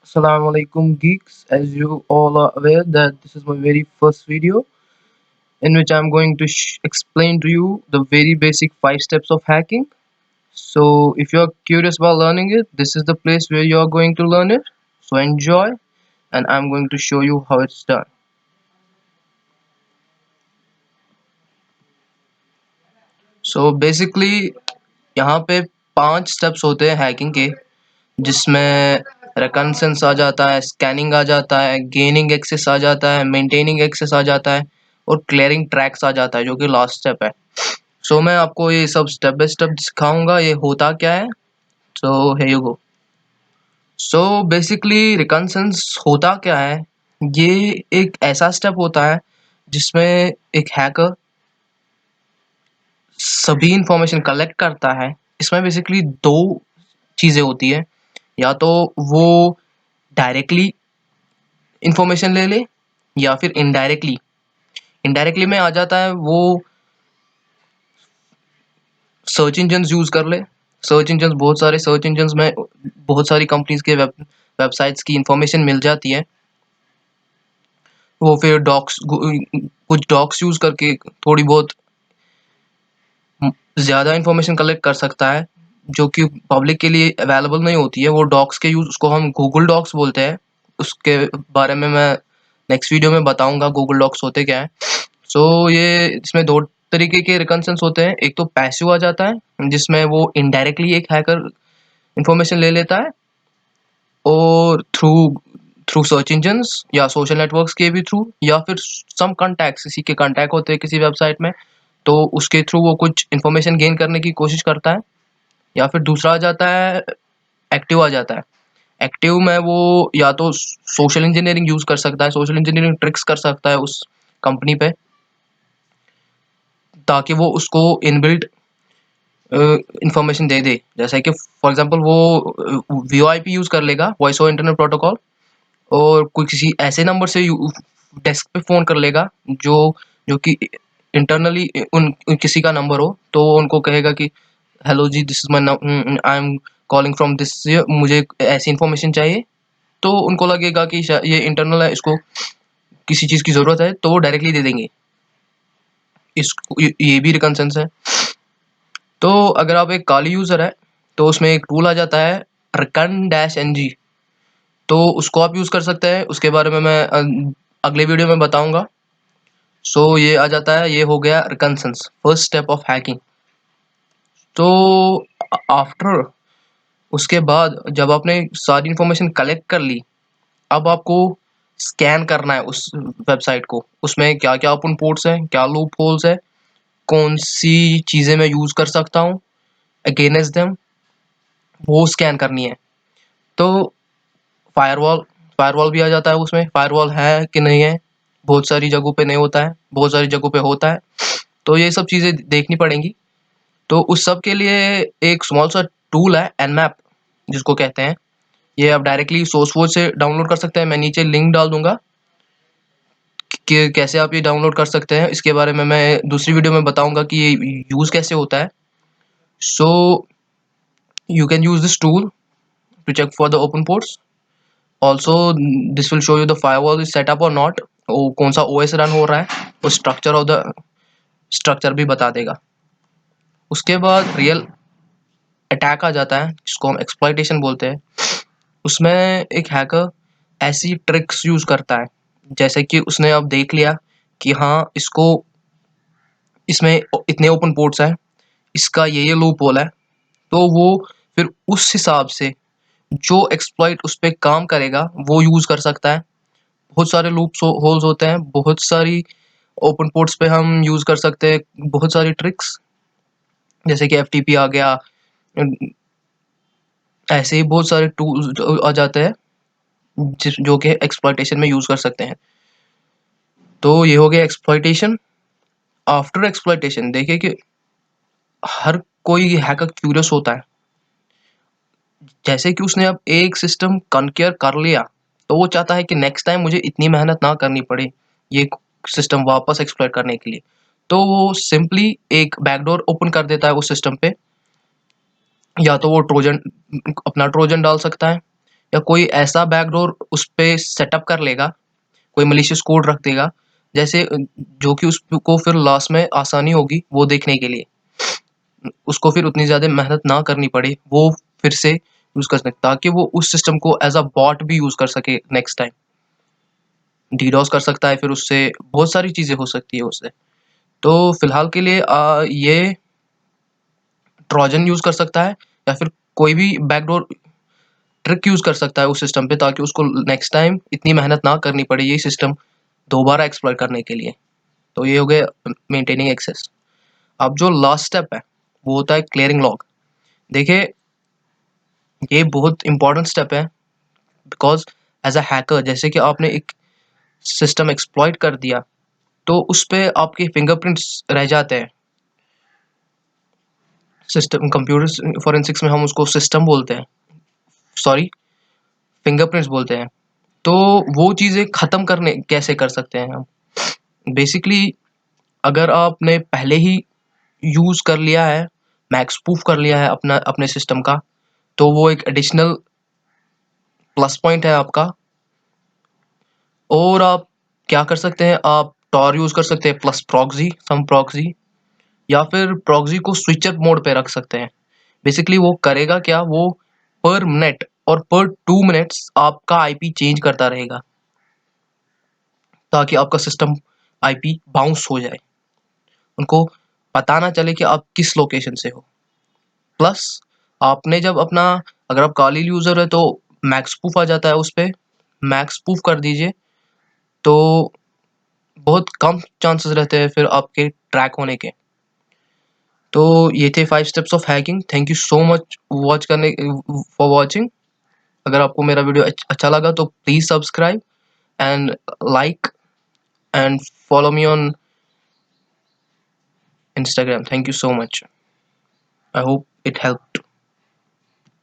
Assalamu alaikum geeks. As you all are aware that this is my very first video in which I'm going to explain to you the very basic 5 steps of hacking. So if you're curious about learning it, this is the place where you're going to learn it. So enjoy, and I'm going to show you how it's done. So basically यहाँ पे 5 steps होते हैं hacking के, जिसमें reconnaissance आ जाता है, scanning आ जाता है, गेनिंग एक्सेस आ जाता है, मेंटेनिंग एक्सेस आ जाता है और क्लियरिंग ट्रैक्स आ जाता है, जो कि लास्ट स्टेप है। सो मैं आपको ये सब स्टेप बाय स्टेप दिखाऊंगा ये होता क्या है। So here you go. So basically reconnaissance होता क्या है, ये एक ऐसा स्टेप होता है जिसमें एक हैकर सभी इंफॉर्मेशन कलेक्ट करता है। इसमें बेसिकली दो चीज़ें होती है, या तो वो डायरेक्टली इंफॉर्मेशन ले ले या फिर इनडायरेक्टली। इनडायरेक्टली में आ जाता है वो सर्च इंजन यूज़ कर ले। सर्च इंजन, बहुत सारे सर्च इंजन में बहुत सारी कंपनीज के वेबसाइट्स की इंफॉर्मेशन मिल जाती है। वो फिर कुछ डॉक्स यूज़ करके थोड़ी बहुत ज़्यादा इंफॉर्मेशन कलेक्ट कर सकता है, जो कि पब्लिक के लिए अवेलेबल नहीं होती है। वो डॉक्स के यूज़, उसको हम गूगल डॉक्स बोलते हैं। उसके बारे में मैं नेक्स्ट वीडियो में बताऊंगा गूगल डॉक्स होते क्या है। सो ये इसमें दो तरीके के रिकॉन्सेंस होते हैं। एक तो पैसिव आ जाता है, जिसमें वो इनडायरेक्टली एक हैकर इंफॉर्मेशन ले लेता है, और थ्रू थ्रू सर्च इंजन्स या सोशल नेटवर्क्स के भी थ्रू, या फिर सम कॉन्टैक्ट्स, किसी के कॉन्टैक्ट होते हैं किसी वेबसाइट में, तो उसके थ्रू वो कुछ इन्फॉर्मेशन गेन करने की कोशिश करता है। या फिर दूसरा आ जाता है, एक्टिव आ जाता है। एक्टिव में वो या तो सोशल इंजीनियरिंग यूज़ कर सकता है, सोशल इंजीनियरिंग ट्रिक्स कर सकता है उस कंपनी पे, ताकि वो उसको इनबिल्ट इंफॉर्मेशन दे दे। जैसे कि फॉर एग्जांपल वो वीओआईपी यूज़ कर लेगा, वॉइस ओवर इंटरनेट प्रोटोकॉल, और कोई किसी ऐसे नंबर से डेस्क पे फ़ोन कर लेगा जो जो कि इंटरनली किसी का नंबर हो, तो वो उनको कहेगा कि हेलो जी, this is my, I am calling from this, मुझे ऐसी इन्फॉर्मेशन चाहिए। तो उनको लगेगा कि ये इंटरनल है, इसको किसी चीज़ की ज़रूरत है, तो वो डायरेक्टली दे देंगे। ये भी रिकॉन्सेंस है। तो अगर आप एक काली यूज़र है, तो उसमें एक टूल आ जाता है recon-ng, तो उसको आप यूज़ कर सकते हैं। उसके बारे में मैं अगले वीडियो में बताऊंगा। सो ये आ जाता है, ये हो गया reconnaissance, first step of hacking. तो आफ्टर, उसके बाद जब आपने सारी इंफॉर्मेशन कलेक्ट कर ली, अब आपको स्कैन करना है उस वेबसाइट को। उसमें क्या क्या ओपन पोर्ट्स हैं, क्या लूप होल्स है, कौन सी चीज़ें मैं यूज़ कर सकता हूँ अगेंस्ट देम, वो स्कैन करनी है। तो फायरवॉल फायरवॉल भी आ जाता है उसमें। फायरवॉल है कि नहीं है, बहुत सारी जगहों पे नहीं होता है, बहुत सारी जगहों पे होता है, तो ये सब चीज़ें देखनी पड़ेंगी। तो उस सब के लिए एक स्मॉल सा टूल है, nmap जिसको कहते हैं। ये आप डायरेक्टली सोर्स कोड से डाउनलोड कर सकते हैं। मैं नीचे लिंक डाल दूंगा कि कैसे आप ये डाउनलोड कर सकते हैं। इसके बारे में मैं दूसरी वीडियो में बताऊंगा कि ये यूज़ कैसे होता है। So you can use this tool to check for the open ports. Also this will show you the firewall is setup और नॉट, वो कौन सा ओएस रन हो रहा है, वो स्ट्रक्चर ऑफ द स्ट्रक्चर भी बता देगा। उसके बाद रियल अटैक आ जाता है, जिसको हम एक्सप्लॉइटेशन बोलते हैं। उसमें एक हैकर ऐसी ट्रिक्स यूज़ करता है, जैसे कि उसने अब देख लिया कि हाँ, इसको इसमें इतने ओपन पोर्ट्स हैं, इसका ये लूप होल है, तो वो फिर उस हिसाब से जो एक्सप्लॉइट उस पर काम करेगा वो यूज़ कर सकता है। बहुत सारे लूप्स होल्स होते हैं, बहुत सारी ओपन पोर्ट्स पे हम यूज़ कर सकते हैं बहुत सारी ट्रिक्स, जैसे कि एफटीपी आ गया। ऐसे ही बहुत सारे टूल्स आ जाते हैं जो कि एक्सप्लॉइटेशन में यूज़ कर सकते हैं। तो ये हो गया एक्सप्लॉइटेशन। आफ्टर एक्सप्लॉइटेशन देखिए कि हर कोई हैकर क्यूरियस होता है। जैसे कि उसने अब एक सिस्टम कॉन्कर कर लिया, तो वो चाहता है कि नेक्स्ट टाइम मुझे इतनी मेहनत ना करनी पड़े ये सिस्टम वापस एक्सप्लॉइट करने के लिए। तो वो सिंपली एक बैकडोर ओपन कर देता है उस सिस्टम पे। या तो वो ट्रोजन, अपना ट्रोजन डाल सकता है, या कोई ऐसा बैकडोर उस पे सेटअप कर लेगा, कोई मलिशियस कोड रख देगा, जैसे जो कि उसको फिर लास्ट में आसानी होगी वो देखने के लिए, उसको फिर उतनी ज़्यादा मेहनत ना करनी पड़े, वो फिर से यूज़ कर सकता, ताकि वो उस सिस्टम को एज अ बॉट भी यूज़ कर सके नेक्स्ट टाइम। डीडॉस कर सकता है, फिर उससे बहुत सारी चीज़ें हो सकती है उससे। तो फिलहाल के लिए ये ट्रोजन यूज़ कर सकता है, या फिर कोई भी बैकडोर ट्रिक यूज़ कर सकता है उस सिस्टम पे, ताकि उसको नेक्स्ट टाइम इतनी मेहनत ना करनी पड़े ये सिस्टम दोबारा एक्सप्लॉइट करने के लिए। तो ये हो गया मेंटेनिंग एक्सेस। अब जो लास्ट स्टेप है वो होता है क्लियरिंग लॉग। देखिए, ये बहुत इंपॉर्टेंट स्टेप है, बिकॉज एज अ हैकर, जैसे कि आपने एक सिस्टम एक्सप्लॉइट कर दिया तो उस पे आपके फिंगरप्रिंट्स रह जाते हैं। सिस्टम कंप्यूटर फोरेंसिक्स में हम उसको सिस्टम बोलते हैं, सॉरी फिंगरप्रिंट्स बोलते हैं। तो वो चीज़ें ख़त्म करने कैसे कर सकते हैं हम? बेसिकली अगर आपने पहले ही यूज़ कर लिया है, मैक्स प्रूफ कर लिया है अपने सिस्टम का, तो वो एक एडिशनल प्लस पॉइंट है आपका। और आप क्या कर सकते हैं, आप टॉर यूज़ कर सकते हैं प्लस प्रॉक्सी, सम प्रॉक्सी, या फिर प्रॉक्सी को स्विच अप मोड पे रख सकते हैं। बेसिकली वो करेगा क्या, वो पर मिनट और पर 2 मिनट्स आपका आईपी चेंज करता रहेगा, ताकि आपका सिस्टम आईपी बाउंस हो जाए, उनको पता ना चले कि आप किस लोकेशन से हो। प्लस आपने जब अपना, अगर आप काली यूज़र है तो मैक्स प्रूफ आ जाता है उस पे, मैक्स प्रूफ कर दीजिए, तो बहुत कम चांसेस रहते हैं फिर आपके ट्रैक होने के। तो ये थे 5 steps of hacking. Thank you so much for watching. अगर आपको मेरा वीडियो अच्छा लगा तो please subscribe and like and follow me on Instagram. Thank you so much. I hope it helped.